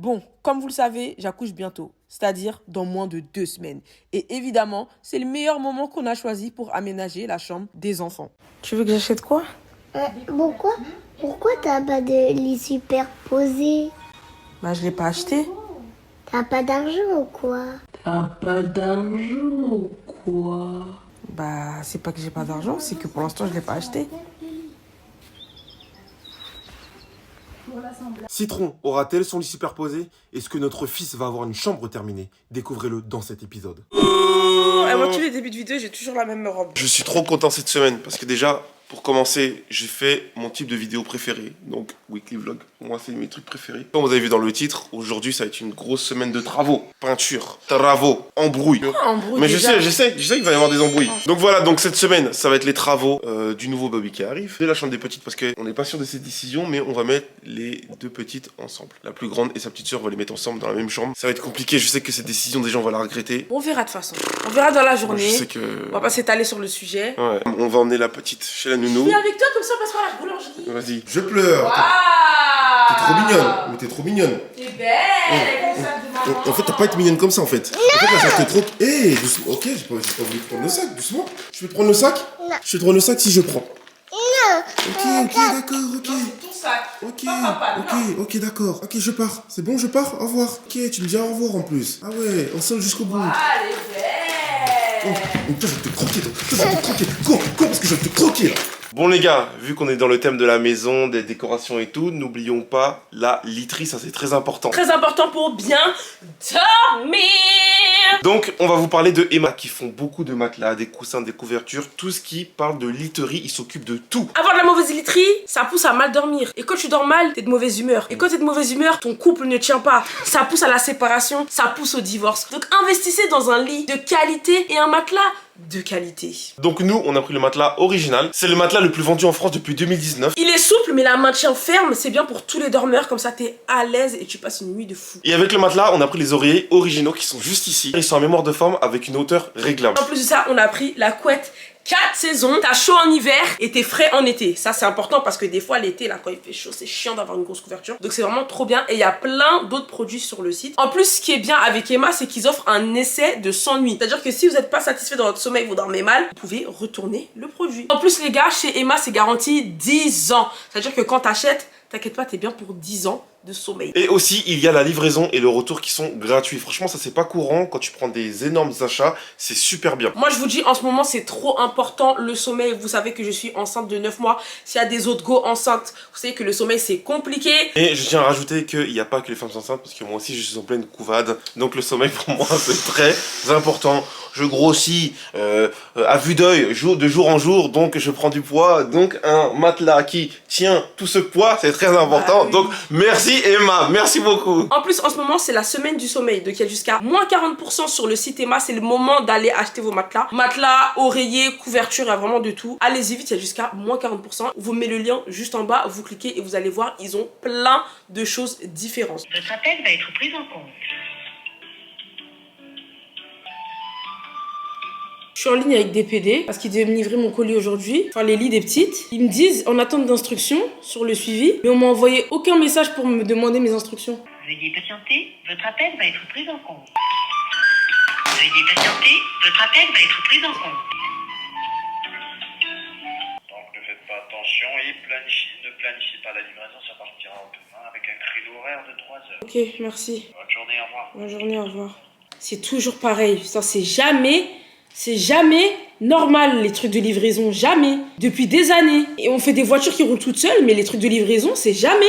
Bon, comme vous le savez, j'accouche bientôt, c'est-à-dire dans moins de 2 semaines. Et évidemment, c'est le meilleur moment qu'on a choisi pour aménager la chambre des enfants. Tu veux que j'achète quoi? Pourquoi t'as pas de lit superposé? Bah, je l'ai pas acheté. T'as pas d'argent ou quoi? Bah, c'est pas que j'ai pas d'argent, c'est que pour l'instant, je l'ai pas acheté. Citron aura-t-elle son lit superposé? Est-ce que notre fils va avoir une chambre terminée? Découvrez-le dans cet épisode. Moi, tous les débuts de vidéo, j'ai toujours la même robe. Je suis trop content cette semaine parce que déjà, pour commencer, j'ai fait mon type de vidéo préféré, donc weekly vlog. Moi, c'est mes trucs préférés. Comme vous avez vu dans le titre, aujourd'hui, ça va être une grosse semaine de travaux. Peinture, travaux, embrouille. Embrouille, Mais déjà. je sais qu'il va y avoir des embrouilles. Donc voilà, donc cette semaine, ça va être les travaux du nouveau Bobby qui arrive. De la chambre des petites parce qu'on n'est pas sûr de cette décision, mais on va mettre les deux petites ensemble. La plus grande et sa petite soeur, on va les mettre ensemble dans la même chambre. Ça va être compliqué, je sais que cette décision, des gens vont la regretter. On verra de toute façon. On verra dans la journée. Je sais que... On va pas s'étaler sur le sujet. Ouais. On va emmener la petite chez la nounou. Viens avec toi, comme ça on passe par la boulangerie. Vas-y. Je pleure. Waouh! T'es trop mignonne. Mais t'es trop mignonne. T'es belle avec le sac de maman. En fait, t'as pas été mignonne comme ça, en fait. En fait, là, ça te trop... Eh, doucement. Ok, j'ai pas voulu prendre le sac, doucement. Je vais te prendre le sac? Non. Je vais te prendre le sac si je prends. Non. Ok, d'accord, ok. Ton sac. Ok, Pas papa, non. ok, d'accord. Ok, je pars. C'est bon, je pars? Au revoir. Ok, tu me dis au revoir en plus. Ah ouais, ensemble jusqu'au bout. Ah, elle est belle. Oh, toi, je vais te croquer, toi. Toi, je vais te croquer. Cours, parce que je vais te croquer, là. Bon les gars, vu qu'on est dans le thème de la maison, des décorations et tout, n'oublions pas la literie, ça c'est très important. Très important pour bien dormir. Donc on va vous parler de Emma qui font beaucoup de matelas, des coussins, des couvertures, tout ce qui parle de literie, ils s'occupent de tout. Avoir de la mauvaise literie, ça pousse à mal dormir. Et quand tu dors mal, t'es de mauvaise humeur. Et quand t'es de mauvaise humeur, ton couple ne tient pas. Ça pousse à la séparation, ça pousse au divorce. Donc investissez dans un lit de qualité et un matelas de qualité. Donc nous, on a pris le matelas original. C'est le matelas le plus vendu en France depuis 2019. Il est souple mais la maintient ferme, c'est bien pour tous les dormeurs, comme ça t'es à l'aise et tu passes une nuit de fou. Et avec le matelas, on a pris les oreillers originaux qui sont juste ici. Ils sont en mémoire de forme avec une hauteur réglable. En plus de ça, on a pris la couette 4 saisons. T'as chaud en hiver et t'es frais en été. Ça c'est important parce que des fois l'été là quand il fait chaud c'est chiant d'avoir une grosse couverture. Donc c'est vraiment trop bien et il y a plein d'autres produits sur le site. En plus ce qui est bien avec Emma c'est qu'ils offrent un essai de 100 nuits. C'est à dire que si vous n'êtes pas satisfait dans votre sommeil, vous dormez mal, vous pouvez retourner le produit. En plus les gars, chez Emma c'est garanti 10 ans. C'est à dire que quand t'achètes, t'inquiète pas, t'es bien pour 10 ans de sommeil. Et aussi, il y a la livraison et le retour qui sont gratuits. Franchement, ça c'est pas courant quand tu prends des énormes achats, c'est super bien. Moi je vous dis en ce moment c'est trop important le sommeil. Vous savez que je suis enceinte de 9 mois. S'il y a des autres go enceintes, vous savez que le sommeil c'est compliqué. Et je tiens à rajouter qu'il n'y a pas que les femmes enceintes parce que moi aussi je suis en pleine couvade. Donc le sommeil pour moi c'est très important. Je grossis à vue d'œil de jour en jour, donc je prends du poids. Donc un matelas qui tient tout ce poids, c'est très important. oui. Donc merci Emma, merci beaucoup. En plus en ce moment c'est la semaine du sommeil. Donc il y a jusqu'à moins 40% sur le site Emma. C'est le moment d'aller acheter vos matelas. Matelas, oreillers, couverture, il y a vraiment de tout. Allez-y vite, il y a jusqu'à moins 40%. Vous met le lien juste en bas, vous cliquez et vous allez voir, ils ont plein de choses différentes. Votre appel va être pris en compte. Je suis en ligne avec DPD parce qu'ils devaient me livrer mon colis aujourd'hui, enfin les lits des petites. Ils me disent en attente d'instructions sur le suivi, mais on m'a envoyé aucun message pour me demander mes instructions. Veuillez patienter, votre appel va être pris en compte. Veuillez patienter, votre appel va être pris en compte. Donc ne faites pas attention et ne planifiez pas la livraison, ça partira demain avec un créneau horaire de 3 heures. Ok, merci. Bonne journée, au revoir. Bonne journée, au revoir. C'est toujours pareil, ça c'est jamais normal les trucs de livraison, jamais. Depuis des années. Et on fait des voitures qui roulent toutes seules, mais les trucs de livraison c'est jamais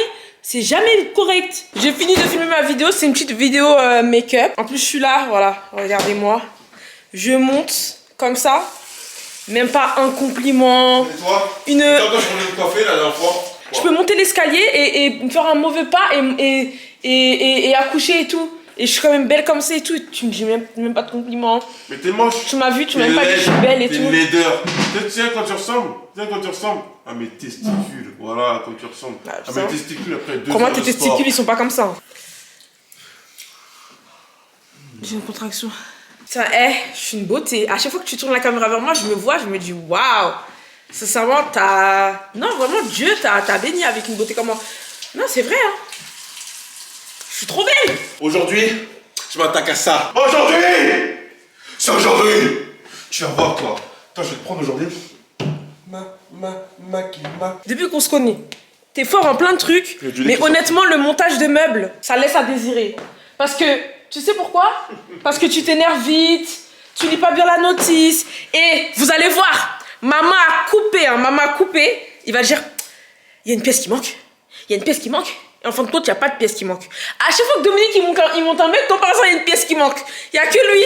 correct. J'ai fini de filmer ma vidéo, c'est une petite vidéo make-up. En plus je suis là, voilà, regardez-moi. Je monte comme ça. Même pas un compliment. Et toi? Une... Quand je voulais me coiffer la dernière fois. Je peux monter l'escalier et me faire un mauvais pas et accoucher et tout. Et je suis quand même belle comme ça et tout. Tu me dis même pas de compliments. Mais t'es moche. Tu m'as vu, tu m'as même pas dit que je suis belle et t'es tout. une laideur. Tiens quand tu ressembles. À mes testicules. Voilà, quand tu ressembles. Ah, À mes testicules après 2 Comment heures tes de sport. testicules ils sont pas comme ça? J'ai une contraction. Tiens, je suis une beauté. À chaque fois que tu tournes la caméra vers moi, je me vois, je me dis waouh. Sincèrement, Non, vraiment, Dieu t'a béni avec une beauté comme moi. Non, c'est vrai, hein. Je suis trop belle. Aujourd'hui, je m'attaque à ça. Aujourd'hui, c'est aujourd'hui. Tu vas voir, toi. Toi, je vais te prendre aujourd'hui. Depuis qu'on se connaît, t'es fort en plein de trucs, mais honnêtement, le montage de meubles, ça laisse à désirer. Parce que, tu sais pourquoi? Parce que tu t'énerves vite, tu lis pas bien la notice, et vous allez voir, maman a coupé, il va dire, il y a une pièce qui manque, il y a une pièce qui manque, et en fin de compte, il n'y a pas de pièce qui manque. À chaque fois que Dominique, il monte un mec, comme par exemple, il y a une pièce qui manque. Il n'y a que lui.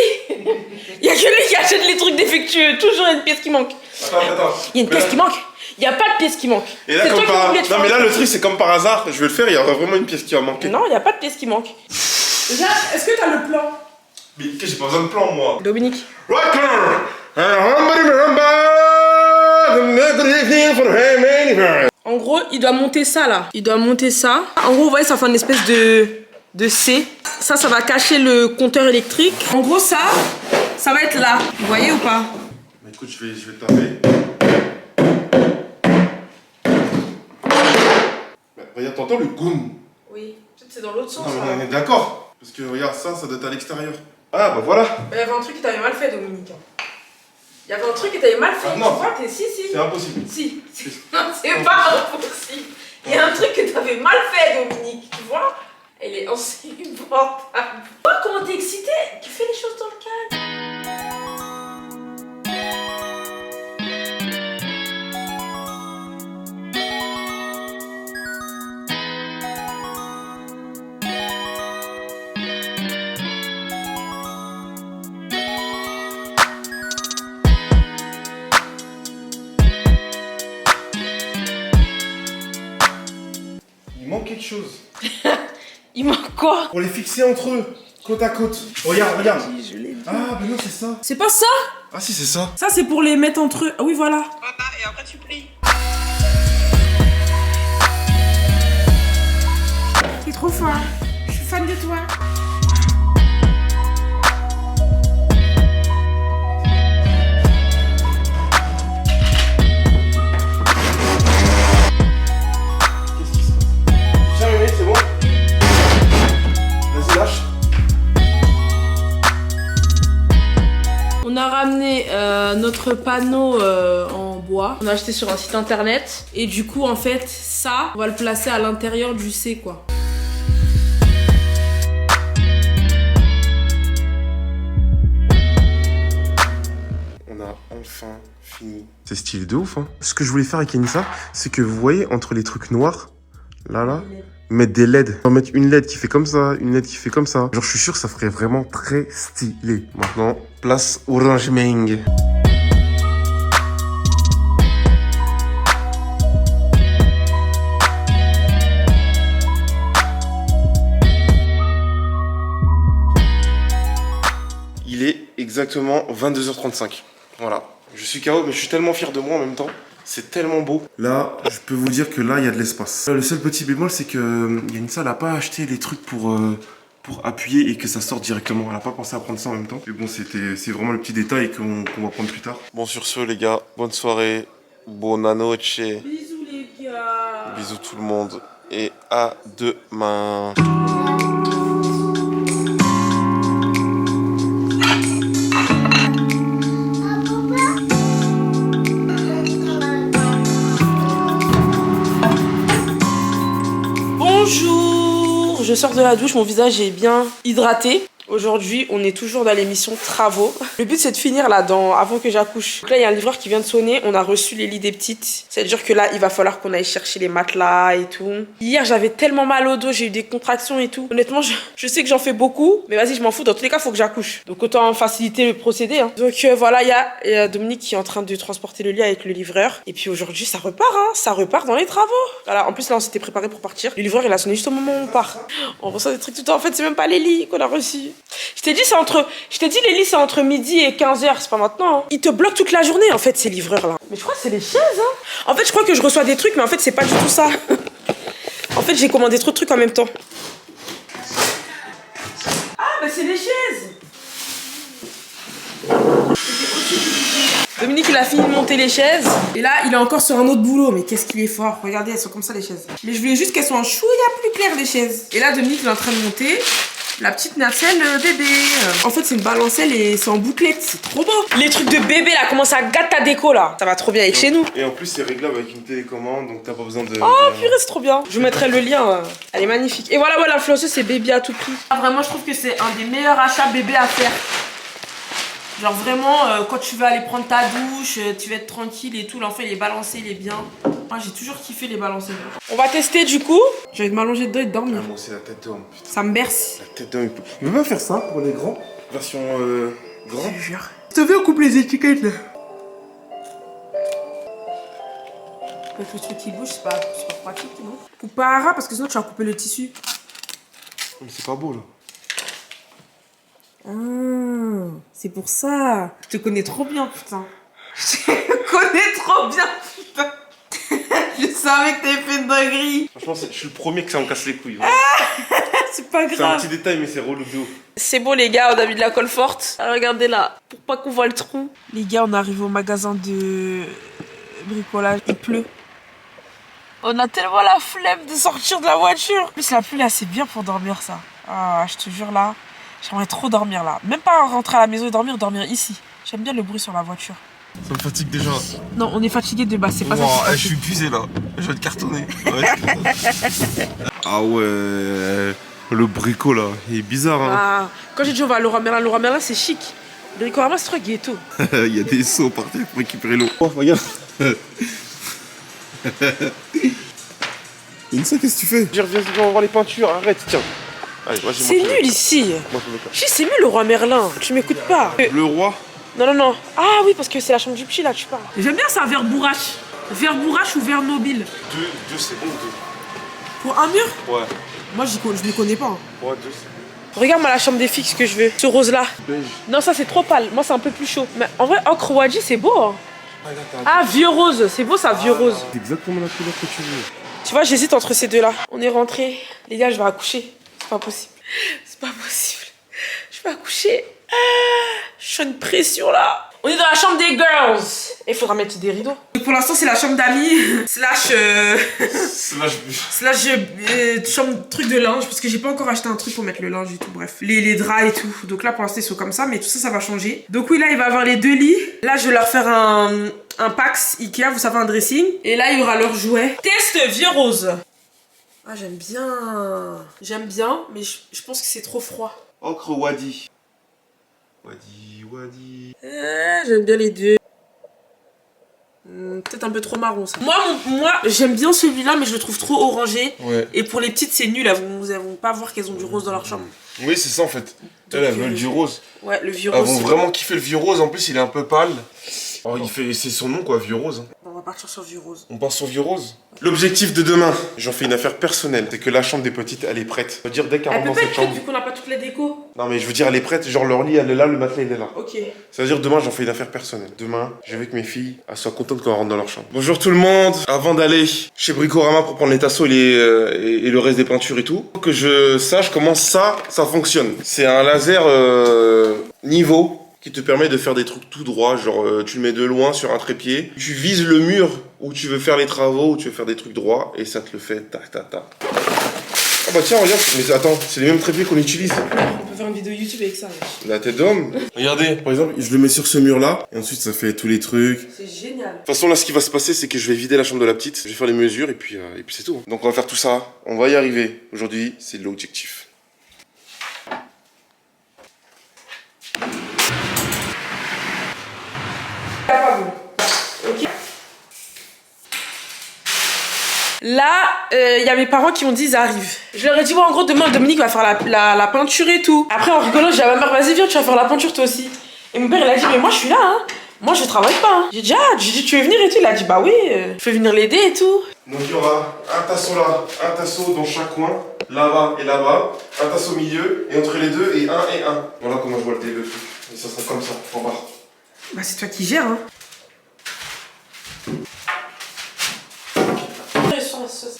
Il y a que lui qui achète les trucs défectueux, toujours il y a une pièce qui manque. Attends. Il y a une pièce qui manque. Il n'y a pas de pièce qui manque. Et là, comme par... Non, mais là, le truc, c'est comme par hasard. Je vais le faire, il y aura vraiment une pièce qui va manquer. Non, il n'y a pas de pièce qui manque. Déjà, est-ce que tu as le plan? Mais j'ai pas besoin de plan, moi. Dominique. En gros, il doit monter ça, là. Il doit monter ça. En gros, vous voyez, ça fait une espèce de C. Ça va cacher le compteur électrique. En gros, ça va être là. Vous voyez ou pas? Bah, écoute, je vais taper. Bah, regarde, t'entends le goum? Oui, peut-être c'est dans l'autre sens. Non, mais on est d'accord. Parce que regarde, ça doit être à l'extérieur. Ah, bah voilà. Il y avait un truc qui t'avait mal fait, Dominique. Il y avait un truc qui t'avait mal fait. Ah, non. Tu vois, si. C'est impossible. Si. Non, c'est pas impossible. Il y a un truc que t'avais mal fait, Dominique. Tu vois? Elle est insupportable. Oh, comment t'es excitée? Tu fais les choses dans le calme. Il manque quelque chose. Il manque quoi? Pour les fixer entre eux, côte à côte. Regarde. Je l'ai dit. Ah, bah non, c'est ça. C'est pas ça? Ah, si, c'est ça. Ça, c'est pour les mettre entre eux. Ah oui, voilà. Voilà, et après tu plies. T'es trop fort. Je suis fan de toi. Qu'est-ce qui se passe? Tiens, Mémé, c'est bon? Vas-y, lâche. On a ramené notre panneau en bois. On a acheté sur un site internet. Et du coup, en fait, ça, on va le placer à l'intérieur du C, quoi. On a enfin fini. C'est stylé de ouf, hein. Ce que je voulais faire avec Anissa, c'est que vous voyez, entre les trucs noirs, là, mettre des LED. On va mettre une LED qui fait comme ça, une LED qui fait comme ça. Genre, je suis sûr que ça ferait vraiment très stylé. Maintenant, place Orange Ming. Il est exactement 22h35. Voilà. Je suis KO, mais je suis tellement fier de moi en même temps. C'est tellement beau. Là, je peux vous dire que là, il y a de l'espace. Le seul petit bémol, c'est que Yanissa n'a pas acheté les trucs pour appuyer et que ça sorte directement. Elle n'a pas pensé à prendre ça en même temps. Mais bon, c'est vraiment le petit détail qu'on va prendre plus tard. Bon, sur ce, les gars, bonne soirée. Buona noche. Bisous, les gars. Bisous tout le monde. Et à demain. Bonjour, je sors de la douche, mon visage est bien hydraté. Aujourd'hui, on est toujours dans l'émission Travaux. Le but, c'est de finir là, avant que j'accouche. Donc là, il y a un livreur qui vient de sonner. On a reçu les lits des petites. C'est-à-dire que là, il va falloir qu'on aille chercher les matelas et tout. Hier, j'avais tellement mal au dos, j'ai eu des contractions et tout. Honnêtement, je sais que j'en fais beaucoup, mais vas-y, je m'en fous. Dans tous les cas, il faut que j'accouche. Donc autant faciliter le procédé. Hein. Donc voilà, il y a Dominique qui est en train de transporter le lit avec le livreur. Et puis aujourd'hui, ça repart, hein. Ça repart dans les travaux. Voilà, en plus, là, on s'était préparé pour partir. Le livreur, il a sonné juste au moment où on part. On reçoit des trucs tout le temps. En fait, c'est même pas les lits qu'on a reçus. Je t'ai dit, les lits, c'est entre midi et 15h, c'est pas maintenant. Hein. Ils te bloquent toute la journée, en fait, ces livreurs-là. Mais je crois que c'est les chaises, hein. En fait, je crois que je reçois des trucs, mais en fait, c'est pas du tout ça. En fait, j'ai commandé trop de trucs en même temps. Ah, bah c'est les chaises. Dominique, il a fini de monter les chaises. Et là, il est encore sur un autre boulot. Mais qu'est-ce qu'il est fort. Regardez, elles sont comme ça, les chaises. Mais je voulais juste qu'elles soient en chouïa plus claires, les chaises. Et là, Dominique, il est en train de monter la petite nacelle bébé. En fait, c'est une balancelle et c'est en bouclette. C'est trop beau. Les trucs de bébé, là, comment ça gâte ta déco, là. Ça va trop bien avec chez nous. Et en plus, c'est réglable avec une télécommande, donc t'as pas besoin de... Oh, purée, c'est trop bien. Je vous mettrai le lien. Elle est magnifique. Et voilà, la flosseuse, c'est bébé à tout prix. Vraiment, je trouve que c'est un des meilleurs achats bébé à faire. Genre vraiment, quand tu vas aller prendre ta douche, tu vas être tranquille et tout, l'enfant il est balancé, il est bien. Moi j'ai toujours kiffé les balancer. On va tester du coup. J'ai envie de m'allonger dedans et de dormir. Ah, moi c'est la tête d'homme, putain. Ça me berce. La tête d'homme. Il peut pas faire ça pour les grands? Version grand? Je te jure. Je te fais, on coupe les étiquettes là. Avec le truc qui bouge, c'est pas pratique, non? Coupe pas à ras parce que sinon tu vas couper le tissu. Mais c'est pas beau là. Ah, c'est pour ça. Je te connais trop bien, putain. Je te connais trop bien, putain. Je savais que t'avais fait une dinguerie. Franchement, je suis le premier que ça me casse les couilles. C'est pas C'est un grave. petit détail, mais c'est relou de ouf. C'est beau, les gars, on a mis de la colle forte. Alors, regardez là, pour pas qu'on voit le trou. Les gars, on arrive au magasin de bricolage. Il pleut. On a tellement la flemme de sortir de la voiture. En plus, la pluie là, c'est bien pour dormir, ça. Ah, je te jure là. J'aimerais trop dormir là. Même pas rentrer à la maison et dormir ici. J'aime bien le bruit sur la voiture. Ça me fatigue déjà. Non, on est fatigué de base, c'est pas ça. Je suis épuisé là. Je vais te cartonner. Ouais. Ah ouais. Le bricot là, il est bizarre hein. Ah, quand j'ai dit on va à Leroy Merlin, c'est chic. Le Bricorama, c'est trop ghetto. Il y a des seaux par terre pour récupérer l'eau. Oh, regarde. Insa, qu'est-ce que tu fais? Reviens, on va voir les peintures, arrête, tiens. Allez, vas-y, C'est nul ici. Je dis c'est mieux le Roi Merlin, tu m'écoutes pas. Le roi? Non. Ah oui, parce que c'est la chambre du petit là, tu parles. J'aime bien ça, verre bourrache. Verre bourrache ou verre nobile. Deux, c'est bon, deux. Pour un mur? Ouais. Moi, je ne connais pas. Hein. Ouais, deux, c'est bon. Regarde-moi la chambre des fixes que je veux. Ce rose là. Beige. Non, ça c'est trop pâle. Moi, c'est un peu plus chaud. Mais en vrai, ocre Wadji, c'est beau. Hein. Ah, vieux rose. C'est beau ça, vieux rose. C'est exactement la couleur que tu veux. Tu vois, j'hésite entre ces deux là. On est rentré. Les gars, je vais accoucher. C'est pas possible. C'est pas possible. Je vais accoucher. Je suis une pression là. On est dans la chambre des girls. Et il faudra mettre des rideaux. Donc pour l'instant, c'est la chambre d'amis. Slash chambre truc de linge. Parce que j'ai pas encore acheté un truc pour mettre le linge et tout. Bref. Les draps et tout. Donc là, pour l'instant, ils sont comme ça. Mais tout ça, ça va changer. Donc oui, là, il va y avoir les deux lits. Là, je vais leur faire un Pax Ikea. Vous savez, un dressing. Et là, il y aura leurs jouets. Test vieux rose. Ah, j'aime bien. J'aime bien. Mais je pense que c'est trop froid. Ocre Wadi. Wadi. J'aime bien les deux. Peut-être un peu trop marron ça. Moi j'aime bien celui-là mais je le trouve trop orangé. Ouais. Et pour les petites c'est nul, elles vont pas voir qu'elles ont du rose dans leur chambre. Oui, c'est ça en fait. Elles veulent du rose. Ouais, le vieux Elles rose. vont vraiment kiffer le vieux rose. En plus, il est un peu pâle. Oh, c'est son nom quoi, vieux rose. On va partir sur vieux rose. On part sur vieux rose. L'objectif de demain, j'en fais une affaire personnelle, c'est que la chambre des petites, elle est prête. Ça veut dire dès qu'elle Elle rentre peut dans pas cette être prête chambre. vu qu'on n'a pas toutes les décos. Non mais je veux dire, elle est prête. Genre leur lit, elle est là, le matelas, il est là. Ok. Ça veut dire demain, j'en fais une affaire personnelle. Demain, je veux que mes filles elles soient contentes quand elles rentrent dans leur chambre. Bonjour tout le monde. Avant d'aller chez Bricorama pour prendre les tasseaux et le reste des peintures et tout, faut que je sache comment ça fonctionne. C'est un laser niveau qui te permet de faire des trucs tout droit, genre tu le mets de loin sur un trépied, tu vises le mur où tu veux faire les travaux, où tu veux faire des trucs droits, et ça te le fait tac tac tac. Ah bah tiens, regarde, mais attends, c'est les mêmes trépieds qu'on utilise. On peut faire une vidéo YouTube avec ça. La tête d'homme. Regardez, par exemple, je le mets sur ce mur-là, et ensuite ça fait tous les trucs. C'est génial. De toute façon, là, ce qui va se passer, c'est que je vais vider la chambre de la petite, je vais faire les mesures, et puis c'est tout. Donc on va faire tout ça, on va y arriver. Aujourd'hui, c'est l'objectif. Ok. Là, il y a mes parents qui m'ont dit ils arrivent. Je leur ai dit, ouais, en gros, demain, Dominique va faire la peinture et tout. Après, en rigolant, j'ai dit à ma mère, vas-y, viens, tu vas faire la peinture toi aussi. Et mon père, il a dit, mais moi, je suis là, hein. Moi, je travaille pas. Hein. J'ai dit, tu veux venir et tout. Il a dit, bah oui, je vais venir l'aider et tout. Donc il y aura un tasseau là, un tasseau dans chaque coin, là-bas et là-bas, un tasseau au milieu, et entre les deux, et un. Voilà comment je vois le truc. Et ça sera comme ça, en bas. Bah, c'est toi qui gères, hein.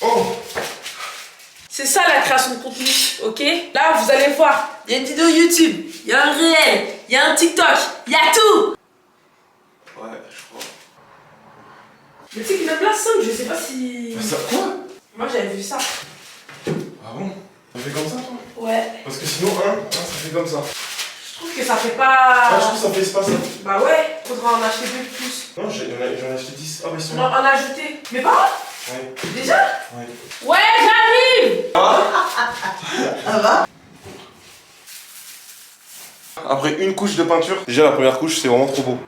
Oh! C'est ça la création de contenu, ok? Là, vous allez voir, il y a une vidéo YouTube, il y a un réel, il y a un TikTok, il y a tout! Ouais, Mais tu sais qu'il a la 5, je sais pas si... Ça, quoi? Moi j'avais vu ça. Ah bon? Ça fait comme ça, toi? Ouais. Parce que sinon, ça fait comme ça. Je trouve que ça fait pas... Ah, je trouve que ça fait pas ça. Bah ouais, faudra en acheter 2 de plus. Non, j'en ai acheté 10. Ah, bah ils sont Non, là. en ajouter. Mais pas? Ouais. Déjà? Ouais. Ouais, j'arrive! Après une couche de peinture, déjà la première couche c'est vraiment trop beau.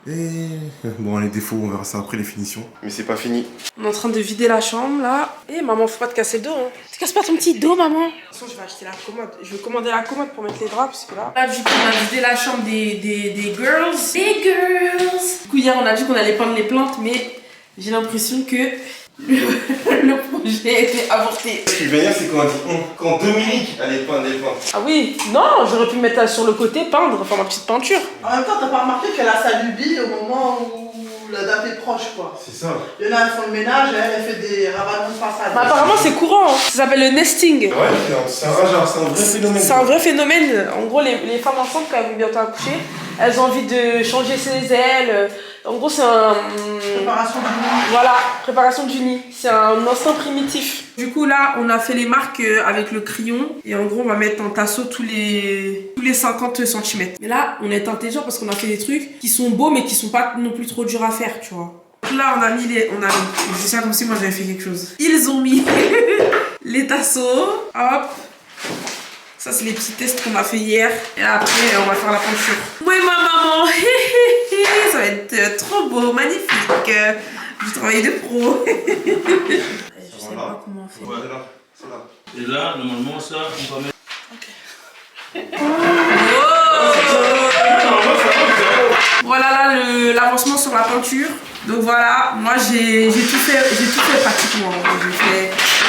Bon, les défauts, on verra ça après les finitions. Mais c'est pas fini. On est en train de vider la chambre là. Eh maman, faut pas te casser le dos hein. Tu casses pas ton petit dos maman. De toute façon je vais acheter la commode. Je vais commander la commode pour mettre les draps parce que là du coup on a vidé la chambre des girls. Des girls. Du coup hier on a dit qu'on allait peindre les plantes mais j'ai l'impression que le projet a été avorté. Ce qui est génial c'est qu'on a dit quand Dominique allait peindre les plantes. Ah oui, non, j'aurais pu mettre sur le côté peindre, enfin ma petite peinture. En même temps, t'as pas remarqué qu'elle a sa lubie au moment où la date est proche, quoi. C'est ça. Il y en a, elles font le ménage, elle fait des ravalements de façade. Bah, apparemment c'est courant, hein. Ça s'appelle le nesting. Ouais, c'est un vrai phénomène. C'est un vrai phénomène. En gros, les femmes enceintes, quand elles vont bientôt accoucher, elles ont envie de changer ses ailes. En gros, c'est un... Préparation du nid. Voilà, préparation du nid. C'est un instinct primitif. Du coup, là, on a fait les marques avec le crayon. Et en gros, on va mettre en tasseau tous les 50 cm. Et là, on est intelligent parce qu'on a fait des trucs qui sont beaux, mais qui sont pas non plus trop durs à faire, tu vois. Donc là, on a mis je dis ça comme si moi j'avais fait quelque chose. Ils ont mis les tasseaux. Hop. Ça, c'est les petits tests qu'on a fait hier. Et après, on va faire la peinture. Oui, ma maman. Ça va être trop beau, magnifique. Du travail de pro. Je sais pas comment on fait. Ouais, là, c'est là. Et là, normalement, ça, on va mettre. Voilà là l'avancement sur la peinture. Donc voilà, moi j'ai tout fait pratiquement.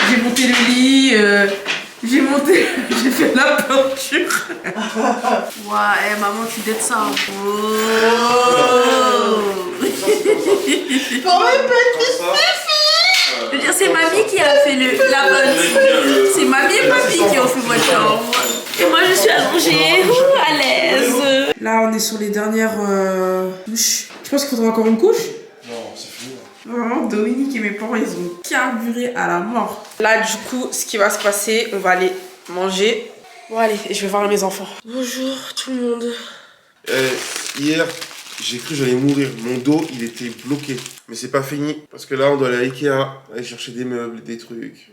J'ai monté le lit, j'ai fait la peinture. Ouais, maman tu dettes ça. Oh. Je veux dire, c'est mamie qui a fait la peinture. C'est mamie et papy qui ont fait votre chambre. Et moi je suis allongée, à l'aise. Là on est sur les dernières couches. Tu penses qu'il faudra encore une couche? Non, c'est fini. Vraiment, Dominique et mes parents, ils ont carburé à la mort. Là, du coup, ce qui va se passer, on va aller manger. Bon, allez, je vais voir mes enfants. Bonjour tout le monde. Hier, j'ai cru que j'allais mourir. Mon dos, il était bloqué. Mais c'est pas fini. Parce que là, on doit aller à Ikea, aller chercher des meubles, des trucs.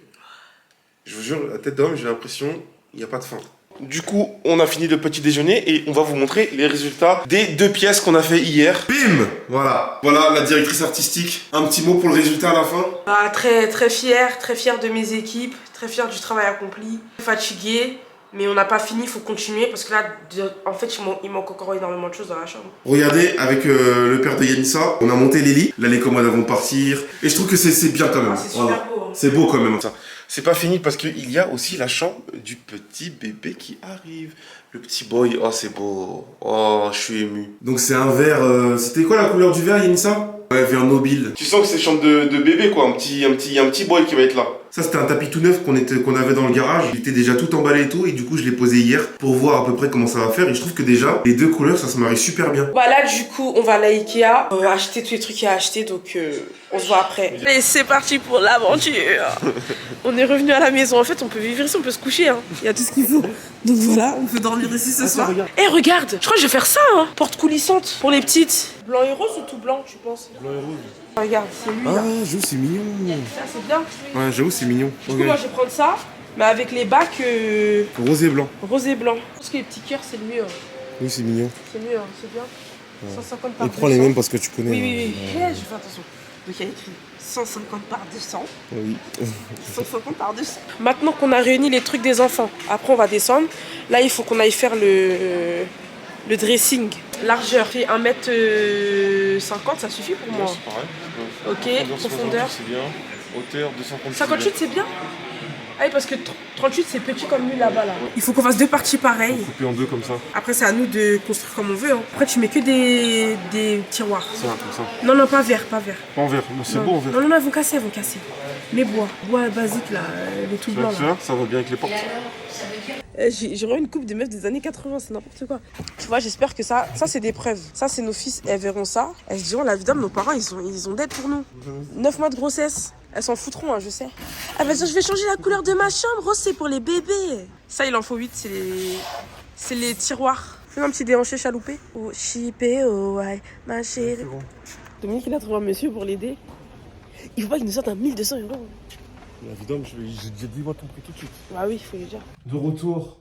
Je vous jure, la tête d'homme, j'ai l'impression, il n'y a pas de fin. Du coup, on a fini le petit déjeuner et on va vous montrer les résultats des 2 pièces qu'on a fait hier. Bim! Voilà. Voilà la directrice artistique. Un petit mot pour le résultat à la fin. Ah, très fière de mes équipes, très fière du travail accompli, fatiguée, mais on n'a pas fini, il faut continuer parce que là, en fait, il manque encore énormément de choses dans la chambre. Regardez, avec le père de Yanissa, on a monté les lits. Là, les commodes vont partir. Et je trouve que c'est bien quand même. Ah, c'est super beau. Hein. C'est beau quand même. Ça. C'est pas fini parce qu'il y a aussi la chambre du petit bébé qui arrive. Le petit boy, oh c'est beau. Oh, je suis ému. Donc c'est un verre, c'était quoi la couleur du verre, Yanissa? Ouais, vert mobile. Tu sens que c'est chambre de bébé quoi, un petit boy qui va être là. Ça c'était un tapis tout neuf qu'on avait dans le garage. Il était déjà tout emballé et tout et du coup je l'ai posé hier pour voir à peu près comment ça va faire et je trouve que déjà les 2 couleurs ça se marie super bien. Bah là du coup on va à la Ikea acheter tous les trucs à acheter donc on se voit après. Et c'est parti pour l'aventure. On est revenu à la maison, en fait on peut vivre ici, on peut se coucher hein. Il y a tout ce qu'il faut. Donc voilà, on peut dormir ici ce soir. Eh regarde, je crois que je vais faire ça hein. Porte coulissante pour les petites. Blanc et rose ou tout blanc tu penses? Blanc et rose. Regarde, c'est lui là. Ah, j'avoue c'est mignon. Ça c'est bien. Ouais, j'avoue c'est mignon. Du coup moi je vais prendre ça, mais avec les bacs Rose et blanc. rose et blanc. Je pense que les petits cœurs c'est le mieux. Hein. Oui, c'est mignon. C'est mieux, hein. C'est bien. 150 par 200. Prends les mêmes parce que tu connais. Oui. Je fais attention. Donc il y a écrit 150 par 200. Oui. 150 par 200. Maintenant qu'on a réuni les trucs des enfants, après on va descendre. Là il faut qu'on aille faire le dressing. Largeur fait 1m50, ça suffit pour moi. C'est pareil. Ok, profondeur. C'est bien. Hauteur 238. 58 c'est bien. Ah oui, parce que 38 c'est petit comme lui là-bas là. Il faut qu'on fasse 2 parties pareilles. Couper en 2 comme ça. Après c'est à nous de construire comme on veut. Hein. Après tu mets que des tiroirs. Ça, comme ça. Non, pas vert, pas vert. Pas en vert, mais c'est beau en vert. Non, ils vont casser, Mais bois basique là, les tout blancs là. Ça va bien avec les portes. J'aurais une coupe des meufs des années 80, c'est n'importe quoi. Tu vois, j'espère que ça c'est des preuves. Ça, c'est nos fils, elles verront ça. Elles se diront, la vie d'homme, nos parents, ils ont d'aide pour nous. 9 mois de grossesse. Elles s'en foutront, hein, je sais. Ah bah, je vais changer la couleur de ma chambre. Oh, c'est pour les bébés. Ça, il en faut 8, c'est les tiroirs. Fais un petit déhanché chaloupé. Oh, chipé, oh, ouais, ma chérie. Bon. Dominique, il a trouvé un monsieur pour l'aider. Il faut pas qu'il nous sorte un 1200 €. La vie d'homme, j'ai dit moi ton prix tout de suite. Ah oui, il faut le dire. De retour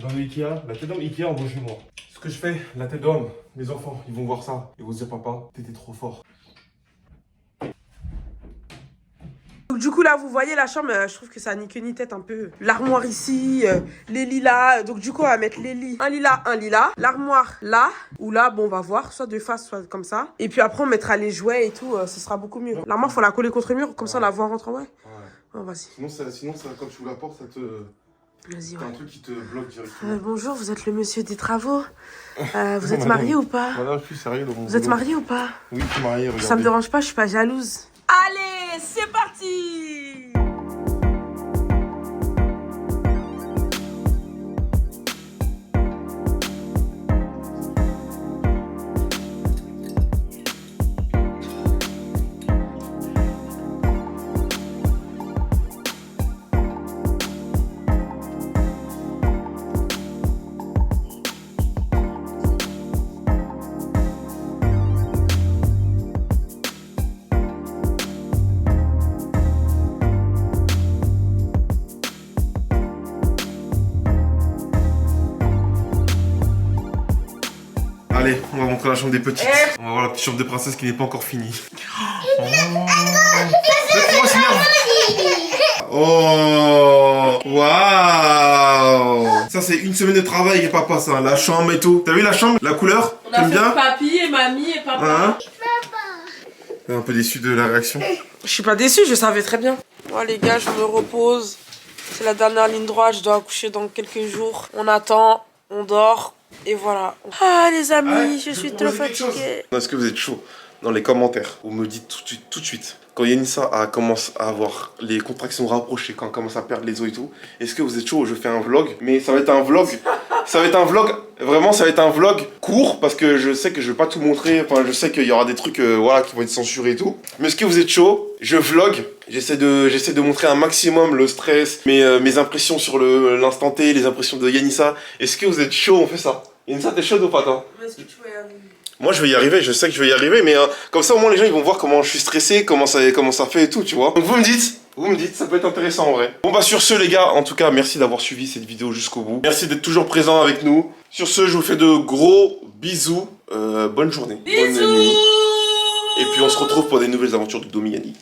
dans le Ikea, la tête d'homme Ikea en chez moi. Ce que je fais, la tête d'homme, mes enfants, ils vont voir ça. Ils vont se dire, papa, t'étais trop fort. Donc, du coup, là, vous voyez la chambre, je trouve que ça a ni queue ni tête un peu. L'armoire ici, les lilas. Donc, du coup, on va mettre les lits. Un lilas. L'armoire là, ou là, bon, on va voir. Soit de face, soit comme ça. Et puis après, on mettra les jouets et tout. Ce sera beaucoup mieux. L'armoire, faut la coller contre le mur. Comme ça, on la voit en rentrant. Ouais. Oh, vas-y. Sinon, quand tu ouvres la porte, ça te... Vas-y, T'as un truc qui te bloque directement. Bonjour, vous êtes le monsieur des travaux. Vous êtes marié ou pas? Voilà, je suis sérieux. Vous êtes marié ou pas? Oui, je suis marié, regardez. Ça me dérange pas, je suis pas jalouse. Allez, c'est parti! Allez, on va montrer la chambre des petites. On va voir la petite chambre de princesse qui n'est pas encore finie. Oh, waouh! Ça, c'est une semaine de travail avec papa, ça. La chambre et tout. T'as vu la chambre? La couleur? On a fait bien? papy et mamie et papa. Hein? Un peu déçu de la réaction. Je suis pas déçue, je savais très bien. Moi, les gars, je me repose. C'est la dernière ligne droite, je dois accoucher dans quelques jours. On attend, on dort. Et voilà. Ah les amis, je suis trop fatiguée. Est-ce que vous êtes chaud? Dans les commentaires, vous me dites tout de suite. Quand Yanissa commence à avoir les contractions rapprochées, quand elle commence à perdre les os et tout, est-ce que vous êtes chaud? Je fais un vlog, mais ça va être un vlog. Vraiment, ça va être un vlog court parce que je sais que je vais pas tout montrer. Enfin, je sais qu'il y aura des trucs voilà, qui vont être censurés et tout. Mais est-ce que vous êtes chaud? Je vlog. J'essaie de montrer un maximum le stress, mes impressions sur l'instant T, les impressions de Yanissa. Est-ce que vous êtes chaud? On fait ça. Yanissa, t'es chaude ou pas, toi? Est-ce que tu vas y arriver? Moi, je vais y arriver. Je sais que je vais y arriver, mais comme ça, au moins, les gens ils vont voir comment je suis stressé, comment ça fait et tout, tu vois. Donc, vous me dites, ça peut être intéressant en vrai. Bon, bah, sur ce, les gars, en tout cas, merci d'avoir suivi cette vidéo jusqu'au bout. Merci d'être toujours présent avec nous. Sur ce, je vous fais de gros bisous. Bonne journée. Bisous. Bonne nuit. Et puis, on se retrouve pour des nouvelles aventures de Domi Yani.